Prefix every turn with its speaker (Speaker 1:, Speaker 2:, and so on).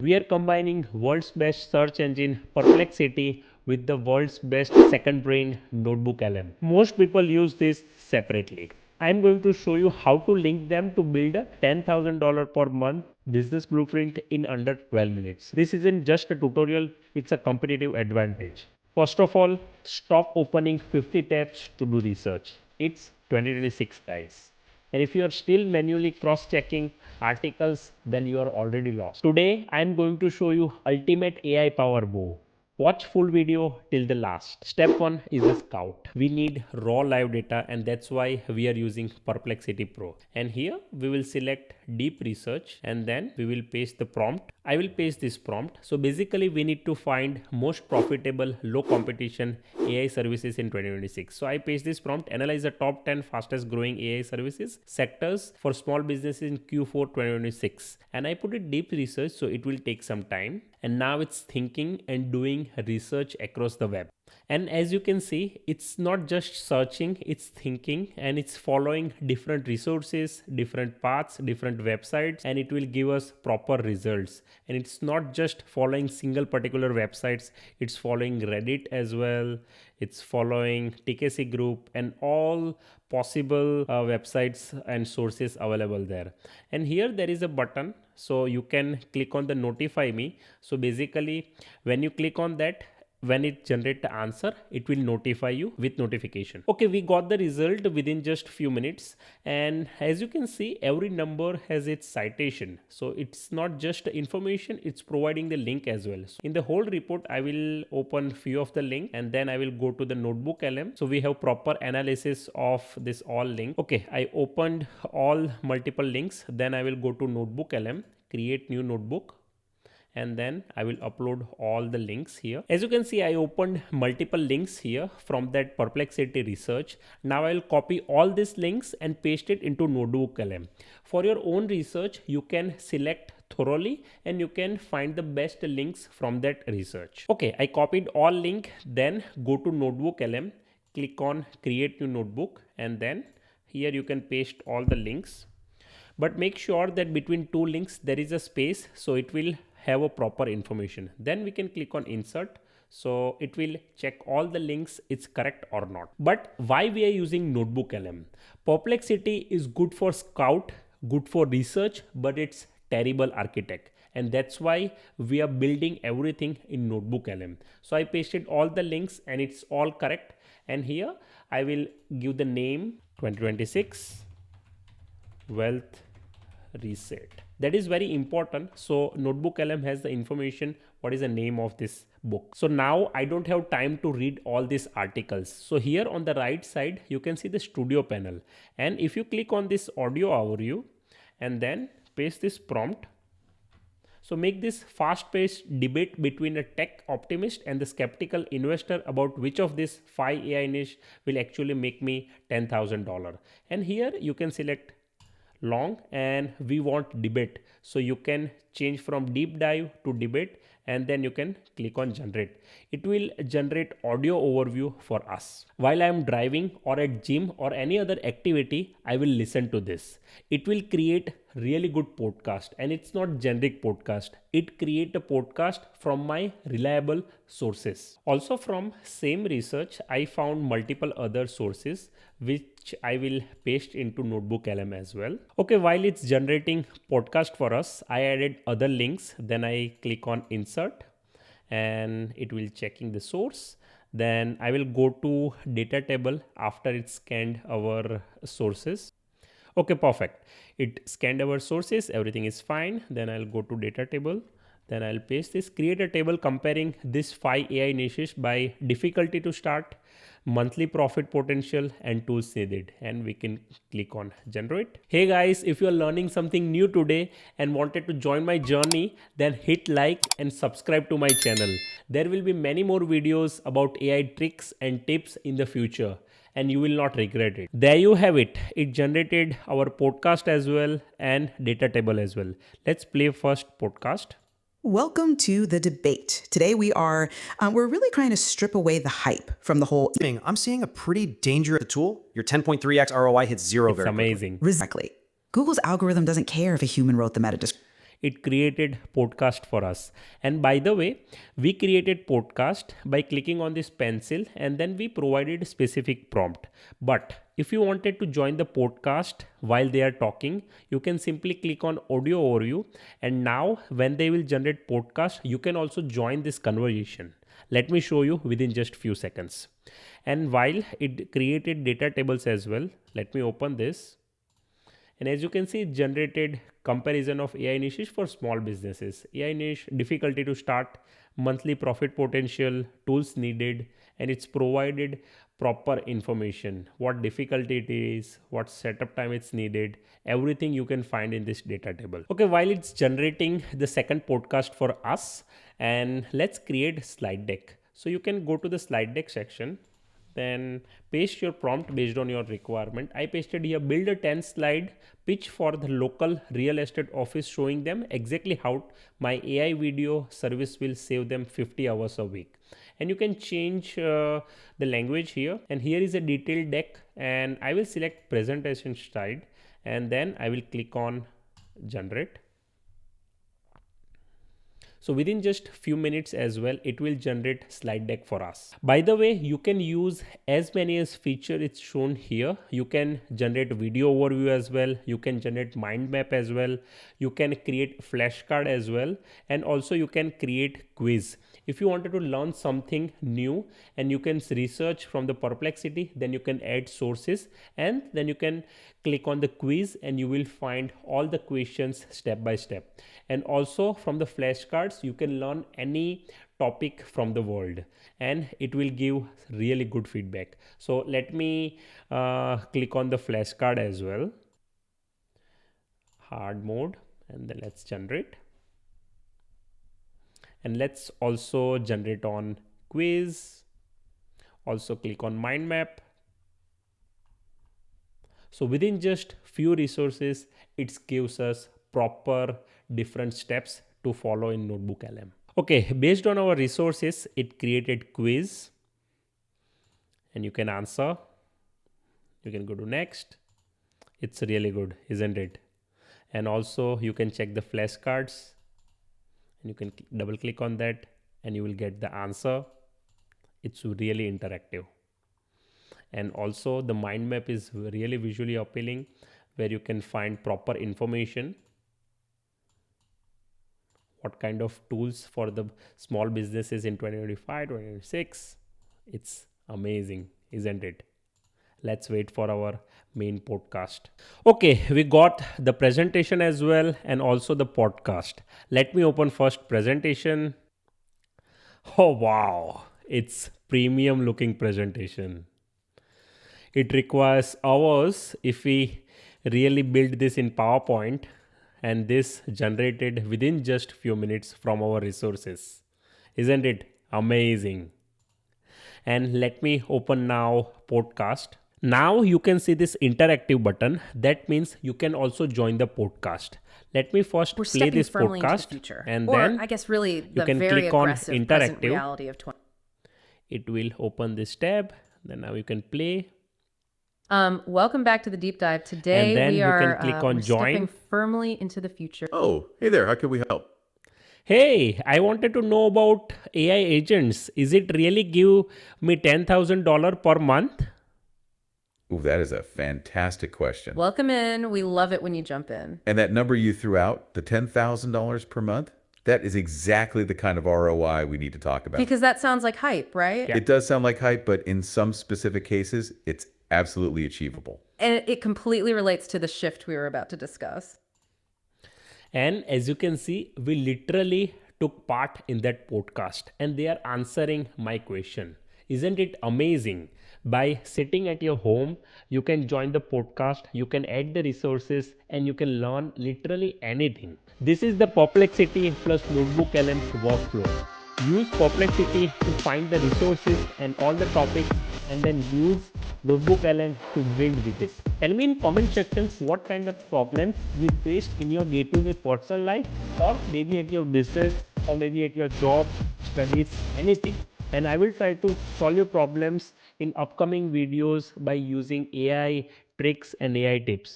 Speaker 1: We are combining world's best search engine Perplexity with the world's best second brain notebook LM. Most people use this separately. I am going to show you how to link them to build a $10,000 per month business blueprint in under 12 minutes. This isn't just a tutorial, it's a competitive advantage. First of all, stop opening 50 tabs to do research. It's 2026 guys. And if you are still manually cross-checking articles, then you are already lost. Today, I am going to show you ultimate AI power move. Watch full video till the last. Step 1 is the scout. We need raw live data, and that's why we are using Perplexity Pro. And here we will select deep research and then we will paste the prompt. I will paste this prompt. So basically we need to find most profitable low competition AI services in 2026. So I paste this prompt, analyze the top 10 fastest growing AI services sectors for small businesses in Q4 2026. And I put it deep research, so it will take some time. And now it's thinking and doing research across the web. And as you can see, it's not just searching, it's thinking, and it's following different resources, different paths, different websites, and it will give us proper results. And it's not just following single particular websites, it's following Reddit as well, it's following TKC group and all possible websites and sources available there. And here there is a button, so you can click on the notify me. So basically when you click on that, when it generates the answer, it will notify you with notification. Okay, we got the result within just few minutes, and as you can see, every number has its citation. So it's not just information, it's providing the link as well. So in the whole report, I will open few of the link and then I will go to the notebook LM. So we have proper analysis of this all link. Okay, I opened all multiple links. Then I will go to notebook LM, create new notebook, and then I will upload all the links here. As you can see, I opened multiple links here from that Perplexity research. Now I will copy all these links and paste it into notebook LM. For your own research, you can select thoroughly and you can find the best links from that research. Okay, I copied all link, then go to notebook LM, click on create new notebook, and then here you can paste all the links. But make sure that between two links there is a space, so it will have a proper information. Then we can click on insert, so it will check all the links it's correct or not. But why we are using notebook LM? Perplexity is good for scout, good for research, but it's terrible architect, and that's why we are building everything in notebook LM. So I pasted all the links and it's all correct, and here I will give the name 2026 wealth reset. That is very important. So notebook LM has the information what is the name of this book. So now I don't have time to read all these articles. So here on the right side you can see the studio panel, and if you click on this audio overview and then paste this prompt, so make this fast-paced debate between a tech optimist and the skeptical investor about which of these 5 AI niche will actually make me $10,000. And here you can select long, and we want debate, so you can change from deep dive to debate, and then you can click on generate. It will generate audio overview for us. While I am driving or at gym or any other activity, I will listen to this. It will create really good podcast, and it's not generic podcast. It create a podcast from my reliable sources. Also from same research, I found multiple other sources which I will paste into notebook LM as well. Okay, while it's generating podcast for us, I added other links. Then I click on insert and it will checking the source. Then I will go to data table after it scanned our sources. Okay, perfect. It scanned our sources, everything is fine. Then I'll go to data table. Then I'll paste this, create a table comparing this 5 AI niches by difficulty to start, monthly profit potential, and tools needed, and we can click on generate. Hey guys, if you are learning something new today and wanted to join my journey, then hit like and subscribe to my channel. There will be many more videos about AI tricks and tips in the future, and you will not regret it. There you have it. It generated our podcast as well and data table as well. Let's play first podcast.
Speaker 2: Welcome to the debate. Today we're really trying to strip away the hype from the whole.
Speaker 3: I'm seeing a pretty dangerous tool. Your 10.3x ROI hits zero
Speaker 1: It's
Speaker 3: very
Speaker 1: amazing.
Speaker 2: Exactly. Google's algorithm doesn't care if a human wrote the meta description.
Speaker 1: it created podcast for us. And by the way, we created podcast by clicking on this pencil and then we provided specific prompt. But if you wanted to join the podcast while they are talking, you can simply click on audio overview, and now when they will generate podcast, you can also join this conversation. Let me show you within just few seconds. And while it created data tables as well, let me open this. And as you can see, it generated comparison of AI niches for small businesses. AI niche, difficulty to start, monthly profit potential, tools needed, and it's provided proper information, what difficulty it is, what setup time it's needed, everything you can find in this data table. Okay, while it's generating the second podcast for us, and let's create slide deck. So you can go to the slide deck section, then paste your prompt based on your requirement. I pasted here, build a 10 slide pitch for the local real estate office showing them exactly how my AI video service will save them 50 hours a week. And you can change the language here, and here is a detailed deck, and I will select presentation slide and then I will click on generate. So within just few minutes as well, it will generate slide deck for us. By the way, you can use as many as feature it's shown here. You can generate video overview as well. You can generate mind map as well. You can create flashcard as well. And also you can create quiz. If you wanted to learn something new and you can research from the Perplexity, then you can add sources and then you can click on the quiz and you will find all the questions step by step. And also from the flashcards, you can learn any topic from the world and it will give really good feedback. So let me click on the flashcard as well, hard mode, and then let's generate. And let's also generate on quiz, also click on mind map. So within just few resources, it gives us proper different steps to follow in NotebookLM. Okay, based on our resources, it created quiz and you can answer. You can go to next. It's really good, isn't it? And also you can check the flashcards and you can double click on that and you will get the answer. It's really interactive. And also the mind map is really visually appealing, where you can find proper information, what kind of tools for the small businesses in 2025, 2026. It's amazing, isn't it? Let's wait for our main podcast. Okay, we got the presentation as well and also the podcast. Let me open first presentation. Oh wow, it's premium looking presentation. It requires hours if we really build this in PowerPoint, and this generated within just few minutes from our resources. Isn't it amazing? And let me open now podcast. Now you can see this interactive button. That means you can also join the podcast. Let me first play this podcast, and then
Speaker 4: I guess really
Speaker 1: you
Speaker 4: the
Speaker 1: can
Speaker 4: very
Speaker 1: click on
Speaker 4: aggressive present
Speaker 1: interactive.
Speaker 4: reality of 20.
Speaker 1: It will open this tab. Then now you can play.
Speaker 4: Welcome back to the deep dive. Today
Speaker 1: And then
Speaker 4: we
Speaker 1: you
Speaker 4: are
Speaker 1: can click on
Speaker 4: we're
Speaker 1: join.
Speaker 4: stepping firmly into the future.
Speaker 5: Oh, hey there. How can we help?
Speaker 1: Hey, I wanted to know about AI agents. Is it really give me $10,000 per month?
Speaker 5: Ooh, that is a fantastic question.
Speaker 4: Welcome in. We love it when you jump in.
Speaker 5: And that number you threw out, the $10,000 per month, that is exactly the kind of ROI we need to talk about.
Speaker 4: Because that sounds like hype, right?
Speaker 1: Yeah.
Speaker 5: It does sound like hype, but in some specific cases, it's absolutely achievable.
Speaker 4: And it completely relates to the shift we were about to discuss.
Speaker 1: And as you can see, we literally took part in that podcast and they are answering my question. Isn't it amazing? By sitting at your home, you can join the podcast, you can add the resources, and you can learn literally anything. This is the Perplexity plus NotebookLM workflow. Use Perplexity to find the resources and all the topics, and then use NotebookLM to build with it. Tell me in comment section what kind of problems you faced in your day-to-day personal life, or maybe at your business, or maybe at your job, studies, anything. And I will try to solve your problems in upcoming videos by using AI tricks and AI tips.